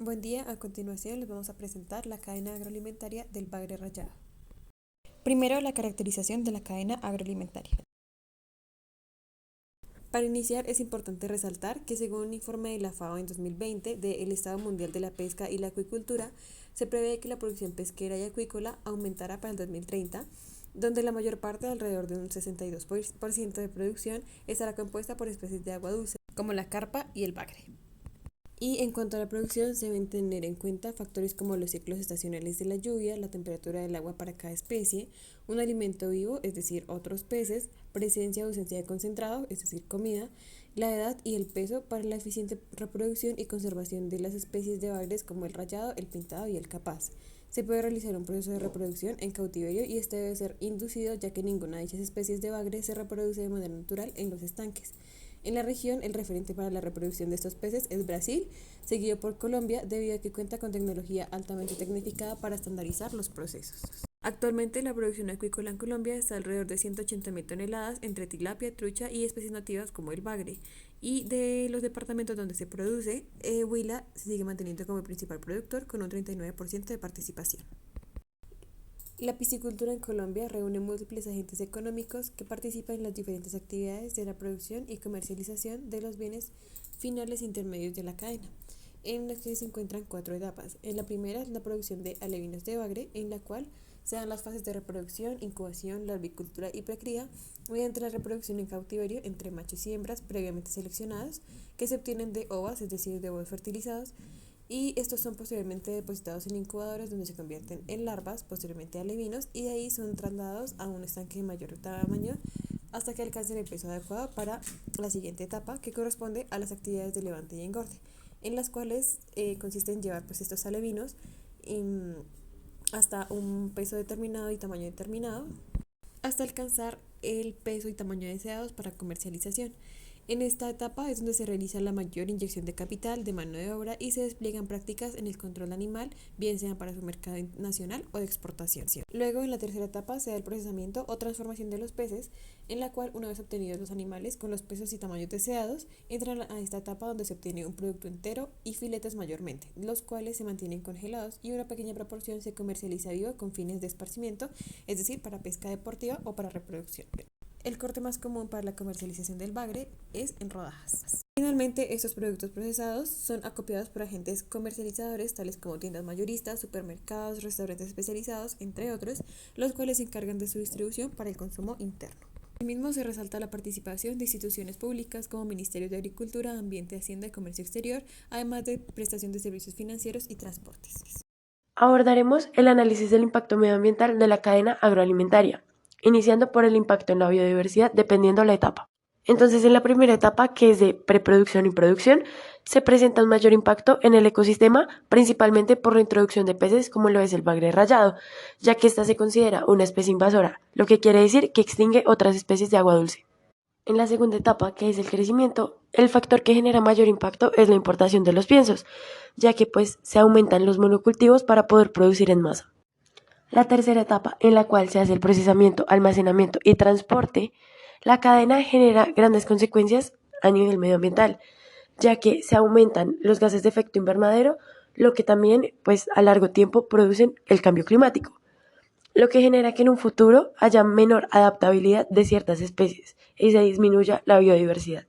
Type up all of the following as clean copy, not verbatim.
Buen día, a continuación les vamos a presentar la cadena agroalimentaria del bagre rallado. Primero, la caracterización de la cadena agroalimentaria. Para iniciar, es importante resaltar que según un informe de la FAO en 2020 del Estado Mundial de la Pesca y la Acuicultura, se prevé que la producción pesquera y acuícola aumentará para el 2030, donde la mayor parte, alrededor de un 62% de producción, estará compuesta por especies de agua dulce, como la carpa y el bagre. Y en cuanto a la producción, se deben tener en cuenta factores como los ciclos estacionales de la lluvia, la temperatura del agua para cada especie, un alimento vivo, es decir, otros peces, presencia o ausencia de concentrado, es decir, comida, la edad y el peso para la eficiente reproducción y conservación de las especies de bagres como el rayado, el pintado y el capaz. Se puede realizar un proceso de reproducción en cautiverio y este debe ser inducido ya que ninguna de dichas especies de bagre se reproduce de manera natural en los estanques. En la región, el referente para la reproducción de estos peces es Brasil, seguido por Colombia, debido a que cuenta con tecnología altamente tecnificada para estandarizar los procesos. Actualmente, la producción acuícola en Colombia está alrededor de 180.000 toneladas entre tilapia, trucha y especies nativas como el bagre. Y de los departamentos donde se produce, Huila se sigue manteniendo como el principal productor con un 39% de participación. La piscicultura en Colombia reúne múltiples agentes económicos que participan en las diferentes actividades de la producción y comercialización de los bienes finales intermedios de la cadena, en las que se encuentran 4 etapas. En la primera es la producción de alevinos de bagre, en la cual se dan las fases de reproducción, incubación, larvicultura y precría, mediante la reproducción en cautiverio entre machos y hembras previamente seleccionados, que se obtienen de ovas, es decir, de huevos fertilizados, y estos son posteriormente depositados en incubadoras donde se convierten en larvas, posteriormente alevinos, y de ahí son trasladados a un estanque de mayor tamaño hasta que alcancen el peso adecuado para la siguiente etapa, que corresponde a las actividades de levante y engorde, en las cuales consiste en llevar estos alevinos hasta un peso determinado y tamaño determinado, hasta alcanzar el peso y tamaño deseados para comercialización. En esta etapa es donde se realiza la mayor inyección de capital, de mano de obra y se despliegan prácticas en el control animal, bien sea para su mercado nacional o de exportación. Luego, en la tercera etapa, se da el procesamiento o transformación de los peces, en la cual, una vez obtenidos los animales con los pesos y tamaños deseados, entran a esta etapa donde se obtiene un producto entero y filetes mayormente, los cuales se mantienen congelados y una pequeña proporción se comercializa vivo con fines de esparcimiento, es decir, para pesca deportiva o para reproducción. El corte más común para la comercialización del bagre es en rodajas. Finalmente, estos productos procesados son acopiados por agentes comercializadores tales como tiendas mayoristas, supermercados, restaurantes especializados, entre otros, los cuales se encargan de su distribución para el consumo interno. Asimismo, se resalta la participación de instituciones públicas como Ministerio de Agricultura, Ambiente, Hacienda y Comercio Exterior, además de prestación de servicios financieros y transportes. Abordaremos el análisis del impacto medioambiental de la cadena agroalimentaria, iniciando por el impacto en la biodiversidad dependiendo la etapa. Entonces, en la primera etapa, que es de preproducción y producción, se presenta un mayor impacto en el ecosistema, principalmente por la introducción de peces como lo es el bagre rayado, ya que ésta se considera una especie invasora, lo que quiere decir que extingue otras especies de agua dulce. En la segunda etapa, que es el crecimiento, el factor que genera mayor impacto es la importación de los piensos, ya que pues se aumentan los monocultivos para poder producir en masa. La tercera etapa, en la cual se hace el procesamiento, almacenamiento y transporte, la cadena genera grandes consecuencias a nivel medioambiental, ya que se aumentan los gases de efecto invernadero, lo que también pues a largo tiempo producen el cambio climático, lo que genera que en un futuro haya menor adaptabilidad de ciertas especies y se disminuya la biodiversidad.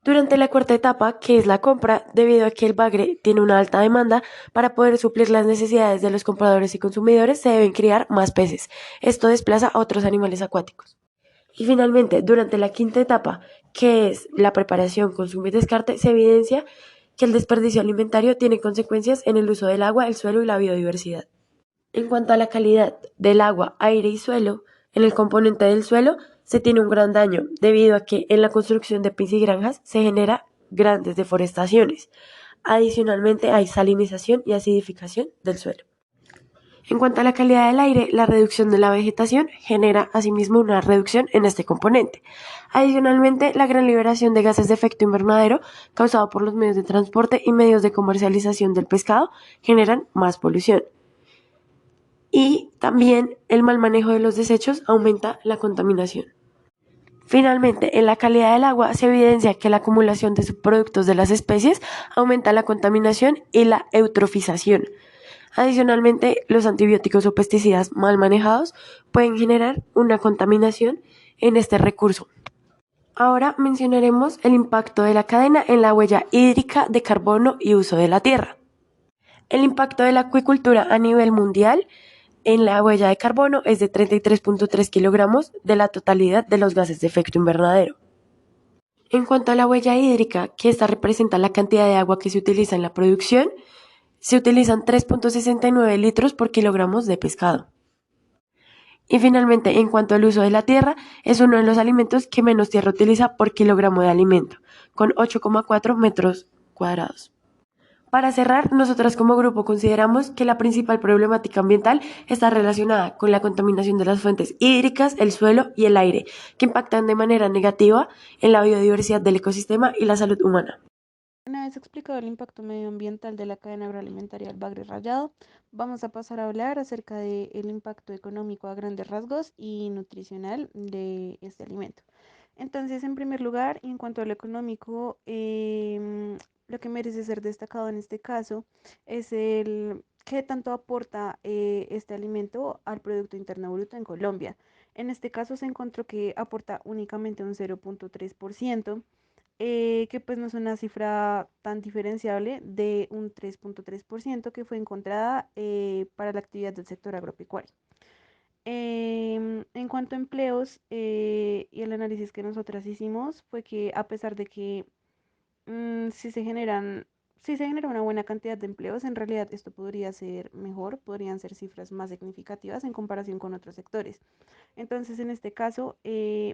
Durante la cuarta etapa, que es la compra, debido a que el bagre tiene una alta demanda, para poder suplir las necesidades de los compradores y consumidores se deben criar más peces. Esto desplaza a otros animales acuáticos. Y finalmente, durante la quinta etapa, que es la preparación, consumo y descarte, se evidencia que el desperdicio alimentario tiene consecuencias en el uso del agua, el suelo y la biodiversidad. En cuanto a la calidad del agua, aire y suelo, en el componente del suelo se tiene un gran daño debido a que en la construcción de piscigranjas se genera grandes deforestaciones. Adicionalmente hay salinización y acidificación del suelo. En cuanto a la calidad del aire, la reducción de la vegetación genera asimismo una reducción en este componente. Adicionalmente, la gran liberación de gases de efecto invernadero causado por los medios de transporte y medios de comercialización del pescado generan más polución. Y también el mal manejo de los desechos aumenta la contaminación. Finalmente, en la calidad del agua se evidencia que la acumulación de subproductos de las especies aumenta la contaminación y la eutrofización. Adicionalmente, los antibióticos o pesticidas mal manejados pueden generar una contaminación en este recurso. Ahora mencionaremos el impacto de la cadena en la huella hídrica de carbono y uso de la tierra. El impacto de la acuicultura a nivel mundial en la huella de carbono es de 33.3 kilogramos de la totalidad de los gases de efecto invernadero. En cuanto a la huella hídrica, que esta representa la cantidad de agua que se utiliza en la producción, se utilizan 3.69 litros por kilogramos de pescado. Y finalmente, en cuanto al uso de la tierra, es uno de los alimentos que menos tierra utiliza por kilogramo de alimento, con 8,4 metros cuadrados. Para cerrar, nosotras como grupo consideramos que la principal problemática ambiental está relacionada con la contaminación de las fuentes hídricas, el suelo y el aire, que impactan de manera negativa en la biodiversidad del ecosistema y la salud humana. Una vez explicado el impacto medioambiental de la cadena agroalimentaria del bagre rallado, vamos a pasar a hablar acerca del impacto económico a grandes rasgos y nutricional de este alimento. Entonces, en primer lugar, en cuanto a lo económico, lo que merece ser destacado en este caso es el qué tanto aporta este alimento al Producto Interno Bruto en Colombia. En este caso se encontró que aporta únicamente un 0,3%, que pues no es una cifra tan diferenciable de un 3,3% que fue encontrada para la actividad del sector agropecuario. En cuanto a empleos y el análisis que nosotras hicimos fue que a pesar de que si se genera una buena cantidad de empleos, en realidad esto podría ser mejor, podrían ser cifras más significativas en comparación con otros sectores. Entonces, en este caso,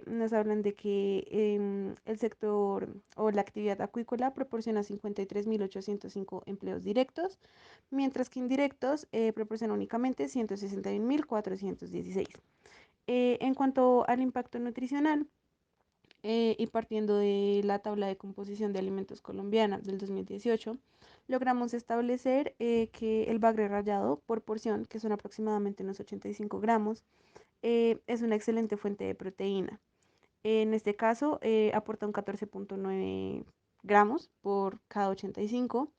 nos hablan de que el sector o la actividad acuícola proporciona 53.805 empleos directos, mientras que indirectos proporciona únicamente 161.416. En cuanto al impacto nutricional, y partiendo de la tabla de composición de alimentos colombiana del 2018, logramos establecer que el bagre rallado por porción, que son aproximadamente unos 85 gramos, es una excelente fuente de proteína. En este caso, aporta un 14,9 gramos por cada 85.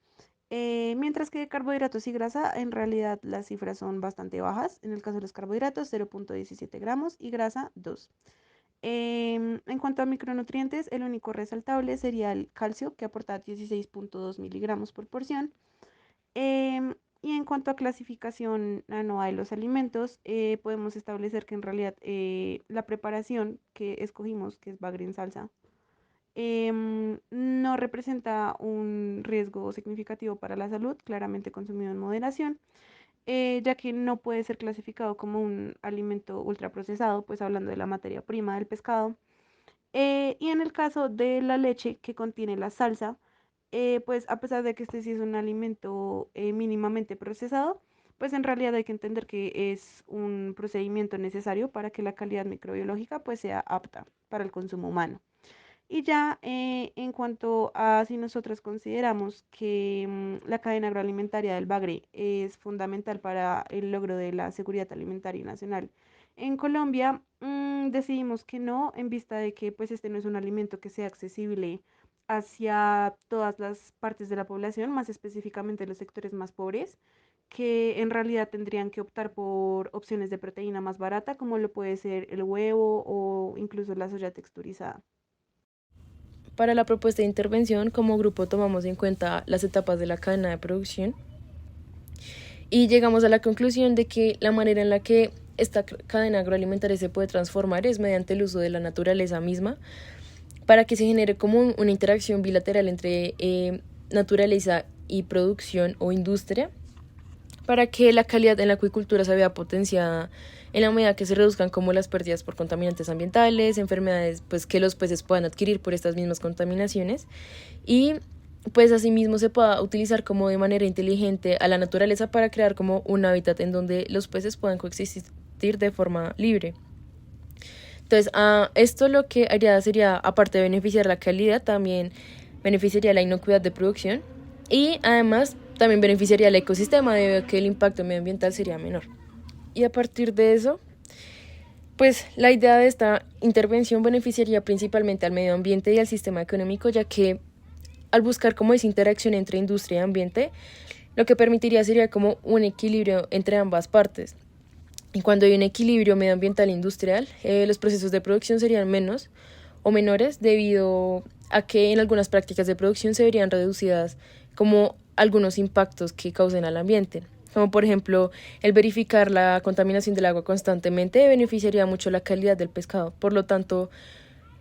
Mientras que carbohidratos y grasa, en realidad las cifras son bastante bajas. En el caso de los carbohidratos, 0,17 gramos y grasa 2. En cuanto a micronutrientes, el único resaltable sería el calcio, que aporta 16,2 miligramos por porción. Y en cuanto a clasificación ANOA de los alimentos, podemos establecer que en realidad la preparación que escogimos, que es bagre en salsa, no representa un riesgo significativo para la salud, claramente consumido en moderación, ya que no puede ser clasificado como un alimento ultraprocesado, pues hablando de la materia prima del pescado. Y en el caso de la leche que contiene la salsa, pues a pesar de que este sí es un alimento mínimamente procesado, pues en realidad hay que entender que es un procedimiento necesario para que la calidad microbiológica pues sea apta para el consumo humano. Y ya en cuanto a si nosotros consideramos que la cadena agroalimentaria del Bagre es fundamental para el logro de la seguridad alimentaria nacional en Colombia, decidimos que no, en vista de que pues este no es un alimento que sea accesible hacia todas las partes de la población, más específicamente los sectores más pobres, que en realidad tendrían que optar por opciones de proteína más barata, como lo puede ser el huevo o incluso la soya texturizada. Para la propuesta de intervención, como grupo tomamos en cuenta las etapas de la cadena de producción y llegamos a la conclusión de que la manera en la que esta cadena agroalimentaria se puede transformar es mediante el uso de la naturaleza misma para que se genere como una interacción bilateral entre naturaleza y producción o industria, para que la calidad en la acuicultura se vea potenciada en la medida que se reduzcan como las pérdidas por contaminantes ambientales, enfermedades pues, que los peces puedan adquirir por estas mismas contaminaciones y pues asimismo se pueda utilizar como de manera inteligente a la naturaleza para crear como un hábitat en donde los peces puedan coexistir de forma libre. Entonces, esto lo que haría sería, aparte de beneficiar la calidad, también beneficiaría la inocuidad de producción y además también beneficiaría al ecosistema debido a que el impacto medioambiental sería menor. Y a partir de eso, Pues la idea de esta intervención beneficiaría principalmente al medio ambiente y al sistema económico, ya que al buscar como esa interacción entre industria y ambiente, lo que permitiría sería como un equilibrio entre ambas partes. Y cuando hay un equilibrio medioambiental e industrial, los procesos de producción serían menos o menores debido a que en algunas prácticas de producción se verían reducidas como algunos impactos que causen al ambiente. Como por ejemplo, el verificar la contaminación del agua constantemente beneficiaría mucho la calidad del pescado. Por lo tanto,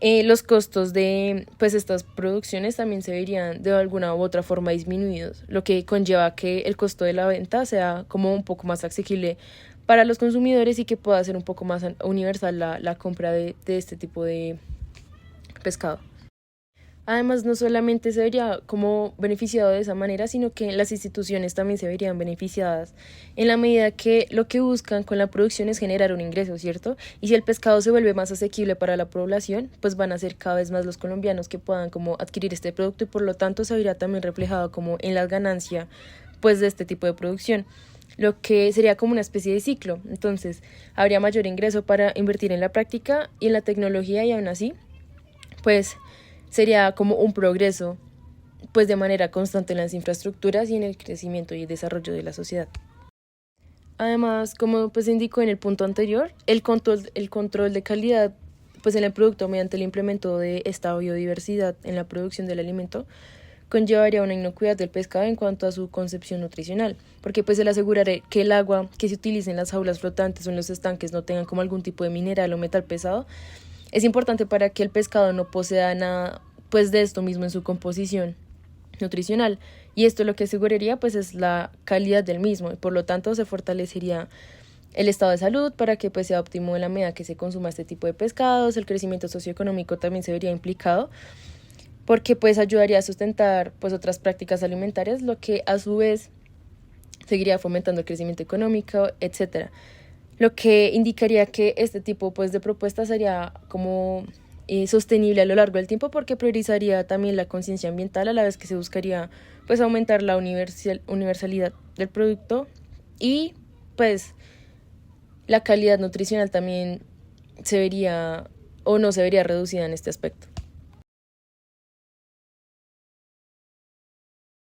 los costos de pues estas producciones también se verían de alguna u otra forma disminuidos, lo que conlleva que el costo de la venta sea como un poco más asequible para los consumidores y que pueda ser un poco más universal la compra de este tipo de pescado. Además, no solamente se vería como beneficiado de esa manera, sino que las instituciones también se verían beneficiadas en la medida que lo que buscan con la producción es generar un ingreso, ¿cierto? Y si el pescado se vuelve más asequible para la población, pues van a ser cada vez más los colombianos que puedan como adquirir este producto y por lo tanto se vería también reflejado como en la ganancia pues de este tipo de producción, lo que sería como una especie de ciclo. Entonces, habría mayor ingreso para invertir en la práctica y en la tecnología y aún así, pues sería como un progreso pues de manera constante en las infraestructuras y en el crecimiento y el desarrollo de la sociedad. Además, como pues indicó en el punto anterior, el control de calidad pues en el producto mediante el implemento de esta biodiversidad en la producción del alimento conllevaría una inocuidad del pescado en cuanto a su concepción nutricional, porque pues el asegurar que el agua que se utilice en las jaulas flotantes o en los estanques no tengan como algún tipo de mineral o metal pesado es importante para que el pescado no posea nada pues de esto mismo en su composición nutricional, y esto lo que aseguraría pues es la calidad del mismo y por lo tanto se fortalecería el estado de salud para que pues sea óptimo en la medida que se consuma este tipo de pescados. El crecimiento socioeconómico también se vería implicado porque pues ayudaría a sustentar pues otras prácticas alimentarias, lo que a su vez seguiría fomentando el crecimiento económico, etcétera. Lo que indicaría que este tipo pues de propuestas sería como sostenible a lo largo del tiempo porque priorizaría también la conciencia ambiental a la vez que se buscaría pues aumentar la universalidad del producto y pues la calidad nutricional también se vería o no se vería reducida en este aspecto.